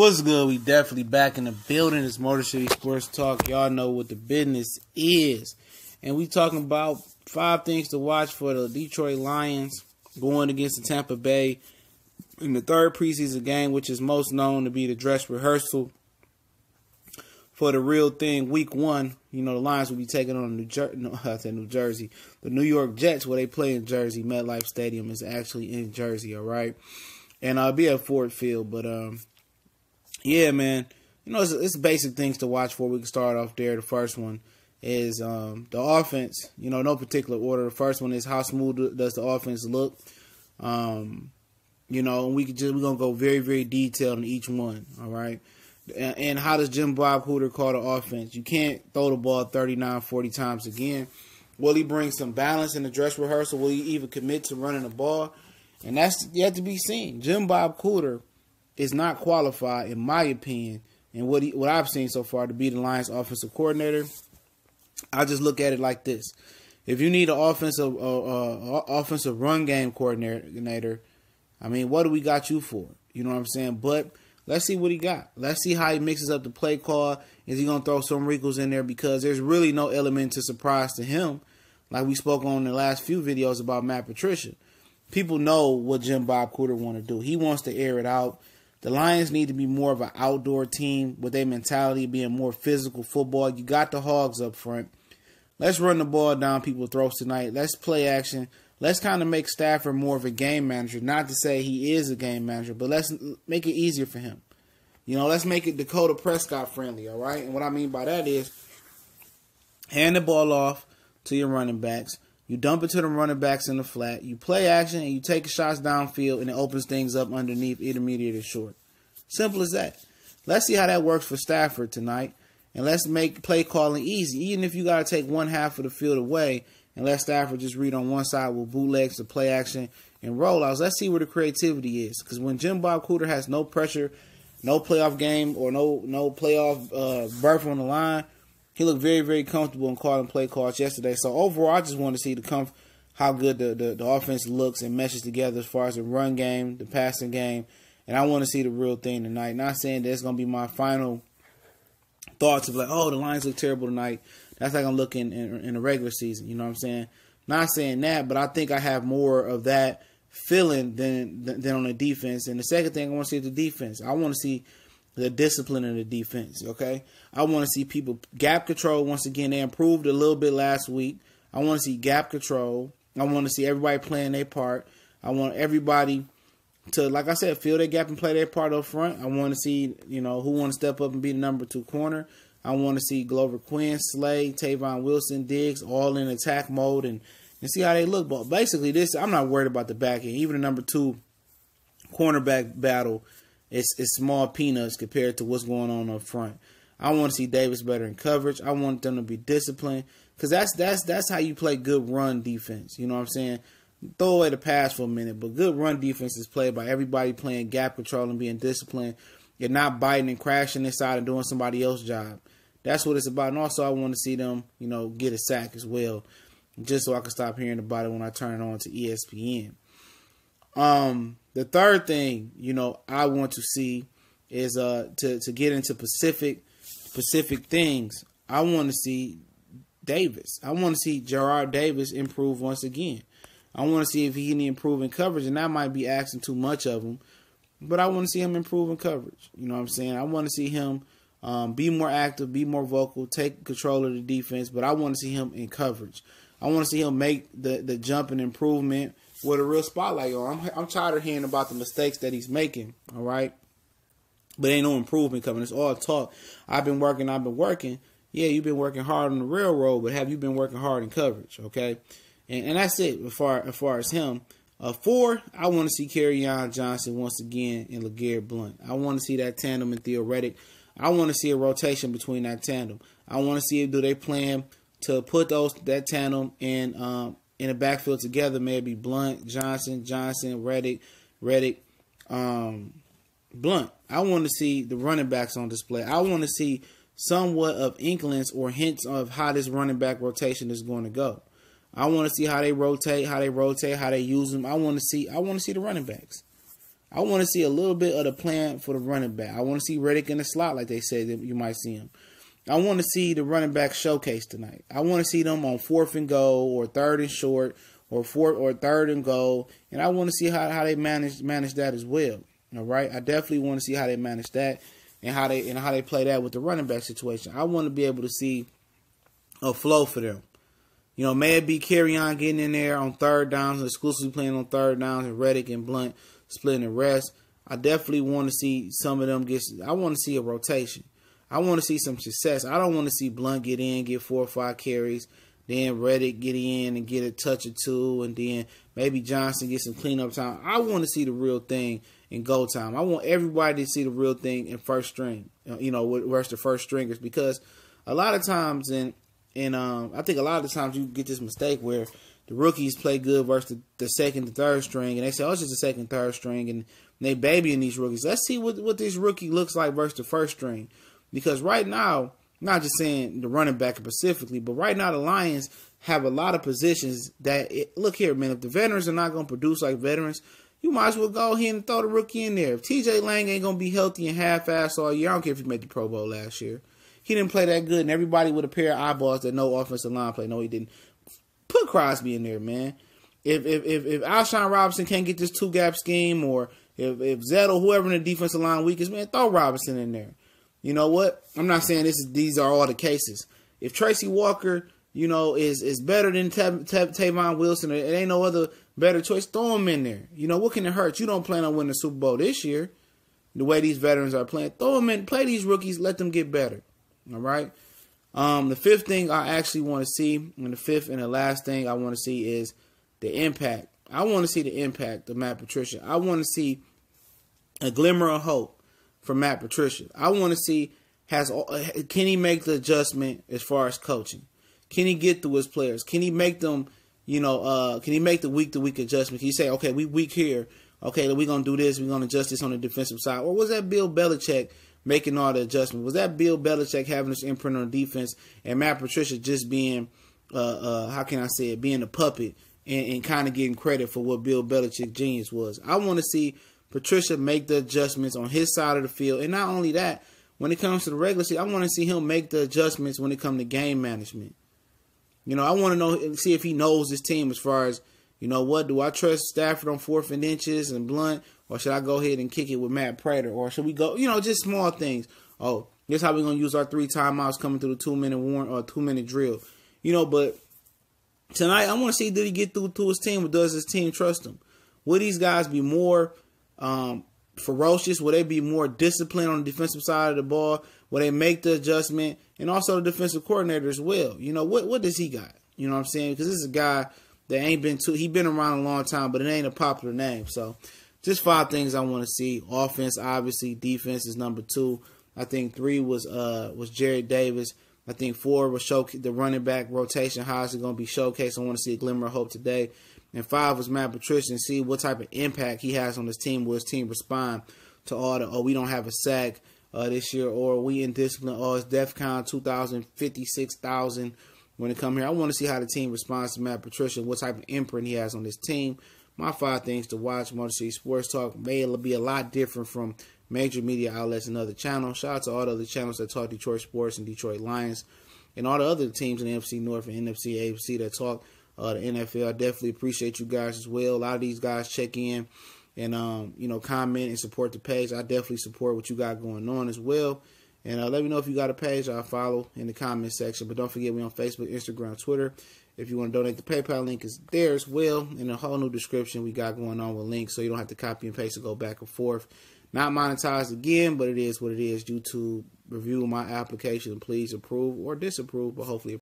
What's good? We definitely back in the building. It's Motor City Sports Talk. Y'all know what the business is. And we talking about 5 things to watch for the Detroit Lions going against the Tampa Bay in the 3rd preseason game, which is most known to be the dress rehearsal for the real thing, week 1. You know, the Lions will be taking on the New York Jets, where they play in Jersey. MetLife Stadium is actually in Jersey, all right? And I'll be at Ford Field, but yeah, man. You know, it's basic things to watch for. We can start off there. The first one is the offense. You know, no particular order. The first one is how smooth does the offense look. You know, and we're gonna go very, very detailed in each one. All right. And how does Jim Bob Cooter call the offense? You can't throw the ball 39, 40 times again. Will he bring some balance in the dress rehearsal? Will he even commit to running the ball? And that's yet to be seen. Jim Bob Cooter is not qualified, in my opinion, and what I've seen so far, to be the Lions offensive coordinator. I just look at it like this: if you need an offensive run game coordinator, I mean, what do we got you for? You know what I'm saying? But let's see what he got. Let's see how he mixes up the play call. Is he gonna throw some wrinkles in there? Because there's really no element to surprise to him, like we spoke on in the last few videos about Matt Patricia. People know what Jim Bob Cooter want to do. He wants to air it out. The Lions need to be more of an outdoor team with their mentality being more physical football. You got the Hogs up front. Let's run the ball down people's throats tonight. Let's play action. Let's kind of make Stafford more of a game manager. Not to say he is a game manager, but let's make it easier for him. You know, let's make it Dakota Prescott friendly, all right? And what I mean by that is hand the ball off to your running backs. You dump it to the running backs in the flat. You play action and you take shots downfield, and it opens things up underneath, intermediate and short. Simple as that. Let's see how that works for Stafford tonight. And let's make play calling easy. Even if you got to take one half of the field away and let Stafford just read on one side with bootlegs to play action and rollouts. Let's see where the creativity is. Because when Jim Bob Cooter has no pressure, no playoff game, or no playoff berth on the line, he looked very, very comfortable in calling play calls yesterday. So overall, I just want to see how good the offense looks and meshes together as far as the run game, the passing game, and I want to see the real thing tonight. Not saying that's going to be my final thoughts of like, oh, the Lions look terrible tonight. That's like I'm looking in the regular season. You know what I'm saying? Not saying that, but I think I have more of that feeling than on the defense. And the second thing I want to see is the defense. I want to see the discipline in the defense, okay? I want to see people gap control. Once again, they improved a little bit last week. I want to see gap control. I want to see everybody playing their part. I want everybody to, like I said, fill their gap and play their part up front. I want to see, you know, who want to step up and be the number 2 corner. I want to see Glover Quinn, Slay, Tavon Wilson, Diggs, all in attack mode and see how they look. But basically, I'm not worried about the back end. Even the number 2 cornerback battle, it's small peanuts compared to what's going on up front. I want to see Davis better in coverage. I want them to be disciplined because that's how you play good run defense. You know what I'm saying? Throw away the pass for a minute, but good run defense is played by everybody playing gap control and being disciplined. You're not biting and crashing inside and doing somebody else's job. That's what it's about. And also, I want to see them, you know, get a sack as well, just so I can stop hearing about it when I turn it on to ESPN. The third thing, you know, I want to see is to get into specific things. I want to see Davis. I want to see Gerard Davis improve once again. I want to see if he can improve in coverage, and that might be asking too much of him. But I want to see him improve in coverage. You know what I'm saying? I want to see him be more active, be more vocal, take control of the defense. But I want to see him in coverage. I want to see him make the jump and improvement with a real spotlight on. I'm tired of hearing about the mistakes that he's making, all right? But ain't no improvement coming. It's all talk. I've been working. Yeah, you've been working hard on the railroad, but have you been working hard in coverage, okay? And that's it as far as him. 4, I want to see Kerryon Johnson once again and LeGarrette Blount. I want to see that tandem in theoretic. I want to see a rotation between that tandem. I want to see do they plan to put that tandem in the backfield together, maybe Blount, Johnson, Reddick, Blount. I want to see the running backs on display. I want to see somewhat of inklings or hints of how this running back rotation is going to go. I want to see how they rotate, how they use them. I want to see the running backs. I want to see a little bit of the plan for the running back. I want to see Reddick in the slot like they said that you might see him. I want to see the running back showcase tonight. I want to see them on 4th and goal or 3rd and short or 3rd and goal, and I want to see how they manage that as well. All right, I definitely want to see how they manage that and how they play that with the running back situation. I want to be able to see a flow for them. You know, may it be Kerryon getting in there on 3rd downs, exclusively playing on 3rd downs, and Reddick and Blunt splitting the rest. I definitely want to see some of them get. I want to see a rotation. I want to see some success. I don't want to see Blunt get in, get 4 or 5 carries, then Reddick get in and get a touch or 2, and then maybe Johnson get some cleanup time. I want to see the real thing in go time. I want everybody to see the real thing in first string, you know, versus the first stringers, because a lot of times I think a lot of the times you get this mistake where the rookies play good versus the 2nd and 3rd string, and they say, oh, it's just the 2nd, 3rd string, and they babying these rookies. Let's see what this rookie looks like versus the 1st string. Because right now, not just saying the running back specifically, but right now the Lions have a lot of positions that, look here, man, if the veterans are not going to produce like veterans, you might as well go ahead and throw the rookie in there. If TJ Lang ain't going to be healthy and half-assed all year, I don't care if he made the Pro Bowl last year. He didn't play that good, and everybody with a pair of eyeballs that know offensive line play. No, he didn't. Put Crosby in there, man. If Alshon Robinson can't get this 2-gap scheme, or if Zettel, whoever in the defensive line weak is, man, throw Robinson in there. You know what? I'm not saying these are all the cases. If Tracy Walker, you know, is better than Tavon Wilson, it ain't no other better choice, throw him in there. You know, what can it hurt? You don't plan on winning the Super Bowl this year. The way these veterans are playing, throw them in, play these rookies, let them get better. All right? The 5th thing I actually want to see, and the 5th and the last thing I want to see is the impact. I want to see the impact of Matt Patricia. I want to see a glimmer of hope for Matt Patricia. I want to see, can he make the adjustment as far as coaching? Can he get through his players? Can he make them, you know, can he make the week-to-week adjustment? Can he say, okay, we weak here. Okay, we're going to do this. We're going to adjust this on the defensive side. Or was that Bill Belichick making all the adjustments? Was that Bill Belichick having this imprint on defense and Matt Patricia just being, how can I say it, being a puppet and kind of getting credit for what Bill Belichick's genius was? I want to see Patricia make the adjustments on his side of the field. And not only that, when it comes to the regular season, I want to see him make the adjustments when it comes to game management. You know, I want to see if he knows his team as far as, you know what, do I trust Stafford on 4th and inches and Blunt, or should I go ahead and kick it with Matt Prater, or should we go, you know, just small things. Oh, this how we're going to use our 3 timeouts coming through the 2-minute warrant or 2-minute drill. You know, but tonight I want to see, did he get through to his team, or does his team trust him? Will these guys be more ferocious? Will they be more disciplined on the defensive side of the ball? Will they make the adjustment? And also the defensive coordinator as well. You know, what does he got? You know what I'm saying? Because this is a guy that ain't been he been around a long time, but it ain't a popular name. So just 5 things I want to see. Offense, obviously. Defense is number 2. I think 3 was Jared Davis. I think 4 was the running back rotation. How is it going to be showcased? I want to see a glimmer of hope today. And 5 was Matt Patricia, and see what type of impact he has on his team. Will his team respond to all the, we don't have a sack this year, or we in discipline, or it's DEFCON 2,056,000 when it come here. I want to see how the team responds to Matt Patricia, what type of imprint he has on this team. My 5 things to watch. Motor City Sports Talk may be a lot different from major media outlets and other channels. Shout out to all the other channels that talk Detroit sports and Detroit Lions, and all the other teams in the NFC North and NFC AFC that talk the NFL. I definitely appreciate you guys as well. A lot of these guys check in and you know, comment and support the page. I definitely support what you got going on as well. And let me know if you got a page I'll follow in the comment section. But don't forget, we on Facebook, Instagram, Twitter. If you want to donate, the PayPal link is there as well. In a whole new description we got going on with links, so you don't have to copy and paste and go back and forth. Not monetized again, but it is what it is. YouTube, review my application. Please approve or disapprove, but hopefully